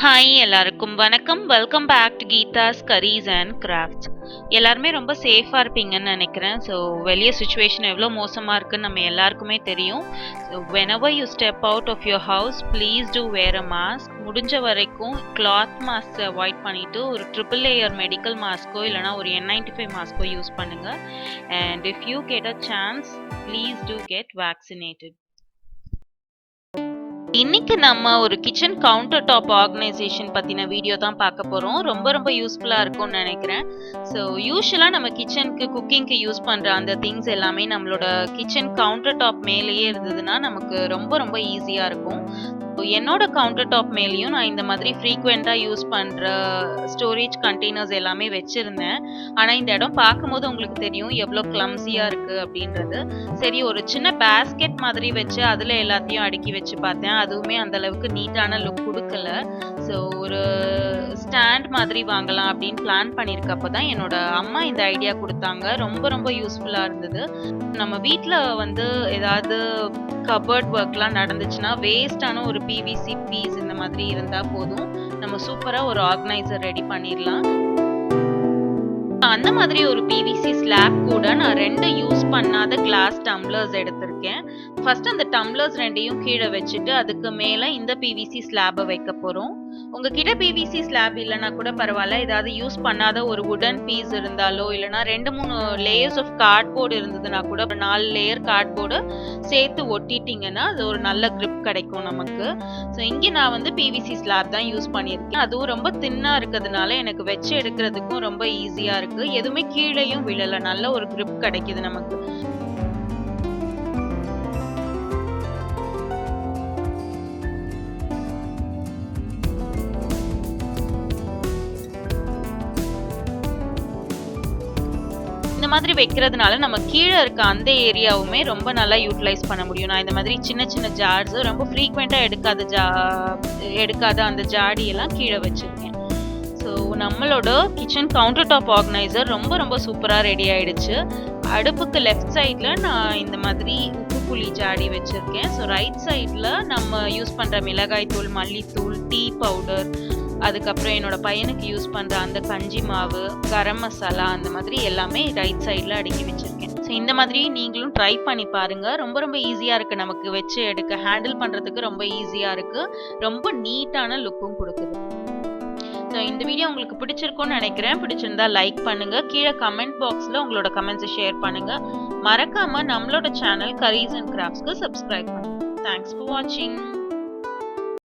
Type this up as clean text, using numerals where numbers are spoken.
Hi எல்லாருக்கும் வணக்கம். Welcome back to Geetha's curries and crafts. எல்லாருமே ரொம்ப சேஃபாக இருப்பீங்கன்னு நினைக்கிறேன். ஸோ வெளியே சுச்சுவேஷன் எவ்வளோ மோசமாக இருக்குன்னு நம்ம எல்லாருக்குமே தெரியும். So whenever you step out of your house please do wear a mask. முடிஞ்ச வரைக்கும் கிளாத் மாஸ்க் அவாய்ட் பண்ணிவிட்டு ஒரு ட்ரிபிள் லேயர் மெடிக்கல் மாஸ்க்கோ இல்லைனா ஒரு N95 மாஸ்க்கோ யூஸ் பண்ணுங்கள். And if you get a chance please do get vaccinated. இன்னைக்கு நம்ம ஒரு கிச்சன் கவுண்டர் டாப் ஆர்கனைசேஷன் பத்தின வீடியோ தான் பார்க்க போறோம். ரொம்ப யூஸ்ஃபுல்லா இருக்கும்னு நினைக்கிறேன். ஸோ யூஸ்வலா நம்ம கிச்சனுக்கு குக்கிங்க்கு யூஸ் பண்ற அந்த திங்ஸ் எல்லாமே நம்மளோட கிச்சன் கவுண்டர் டாப் மேலேயே இருந்ததுன்னா நமக்கு ரொம்ப ஈஸியா இருக்கும். என்னோட கவுண்டர் டாப் மேலேயும் நான் இந்த மாதிரி ஃப்ரீக்வெண்டா யூஸ் பண்ற ஸ்டோரேஜ் கண்டெய்னர்ஸ் எல்லாமே வச்சிருந்தேன். ஆனா இந்த இடம் பார்க்கும்போது உங்களுக்கு தெரியும் எவ்வளோ கிளம்ஸியா இருக்கு அப்படின்றது. சரி, ஒரு சின்ன பேஸ்கெட் மாதிரி வச்சு அதுல எல்லாத்தையும் அடுக்கி வச்சு பார்த்தேன். அதுவுமே அந்த அளவுக்கு நீட்டான லுக் கொடுக்கல. ஸோ ஒரு ஸ்டாண்ட் மாதிரி வாங்கலாம் அப்படின்னு பிளான் பண்ணியிருக்கப்போ தான் என்னோட அம்மா இந்த ஐடியா கொடுத்தாங்க. ரொம்ப யூஸ்ஃபுல்லா இருந்தது. நம்ம வீட்டில் வந்து ஏதாவது கபர்ட் ஒர்க்லாம் நடந்துச்சுன்னா வேஸ்டான ஒரு பிவிசி பீஸ் இந்த மாதிரி இருந்தால் போதும், நம்ம சூப்பராக ஒரு ஆர்கனைசர் ரெடி பண்ணிடலாம். அந்த மாதிரி ஒரு பிவிசி ஸ்லாப் கூட நான் 2 யூஸ் பண்ணாத கிளாஸ் டம்ளர்ஸ் எடுத்திருக்கேன். ஃபர்ஸ்ட் அந்த டம்ளர்ஸ் 2யும் கீழே வச்சுட்டு அதுக்கு மேலே இந்த பிவிசி ஸ்லாபை வைக்க போகிறோம். உங்ககிட்ட பிவிசி ஸ்லாப் இல்லைன்னா கூட பரவாயில்ல, ஏதாவது யூஸ் பண்ணாத ஒரு வுடன் பீஸ் இருந்தாலோ இல்லைனா 2-3 லேயர்ஸ் ஆஃப் கார்ட்போர்டு இருந்ததுன்னா கூட 4 லேயர் கார்ட்போர்டு சேர்த்து ஒட்டிட்டிங்கன்னா அது ஒரு நல்ல கிரிப் கிடைக்கும் நமக்கு. ஸோ இங்கே நான் வந்து பிவிசி ஸ்லாப் தான் யூஸ் பண்ணியிருக்கேன். அதுவும் ரொம்ப தின்னாக இருக்கிறதுனால எனக்கு வச்சு எடுக்கிறதுக்கும் ரொம்ப ஈஸியாக இருக்கு. எதுவுமே கீழேயும் விழல, நல்ல ஒரு கிரிப் கிடைக்குது நமக்கு. இந்த மாதிரி வைக்கிறதுனால நம்ம கீழே இருக்க அந்த ஏரியாவுமே ரொம்ப நல்லா யூட்டிலைஸ் பண்ண முடியும். நான் இந்த மாதிரி சின்ன ஜார்ஸ் ரொம்ப ஃப்ரீக்வெண்ட்டாக எடுக்காத அந்த ஜாடியெல்லாம் கீழே வச்சுருக்கேன். ஸோ நம்மளோட கிச்சன் கவுண்டர் டாப் ஆர்கனைசர் ரொம்ப சூப்பராக ரெடி ஆயிடுச்சு. அடுப்புக்கு லெஃப்ட் சைடில் நான் இந்த மாதிரி உப்பு புளி ஜாடி வச்சுருக்கேன். ஸோ ரைட் சைடில் நம்ம யூஸ் பண்ணுற மிளகாய் தூள், மல்லித்தூள், டீ பவுடர், அதுக்கப்புறம் என்னோட பையனுக்கு யூஸ் பண்ணுற அந்த கஞ்சி மாவு, கரம் மசாலா, அந்த மாதிரி எல்லாமே ரைட் சைடில் அடுக்கி வச்சுருக்கேன். ஸோ இந்த மாதிரி நீங்களும் ட்ரை பண்ணி பாருங்கள். ரொம்ப ஈஸியாக இருக்குது, நமக்கு வச்சு எடுக்க ஹேண்டில் பண்ணுறதுக்கு ரொம்ப ஈஸியாக இருக்குது, ரொம்ப நீட்டான லுக்கும் கொடுக்குது. ஸோ இந்த வீடியோ உங்களுக்கு பிடிச்சிருக்கும்னு நினைக்கிறேன். பிடிச்சிருந்தா லைக் பண்ணுங்க, கீழே கமெண்ட் பாக்ஸில் உங்களோட கமெண்ட்ஸை ஷேர் பண்ணுங்க. மறக்காம நம்மளோட சேனல் கரீஸ் அண்ட் கிராஃப்ட்ஸ்க்கு சப்ஸ்கிரைப் பண்ணுங்க. தேங்க்ஸ் ஃபார் வாட்சிங்.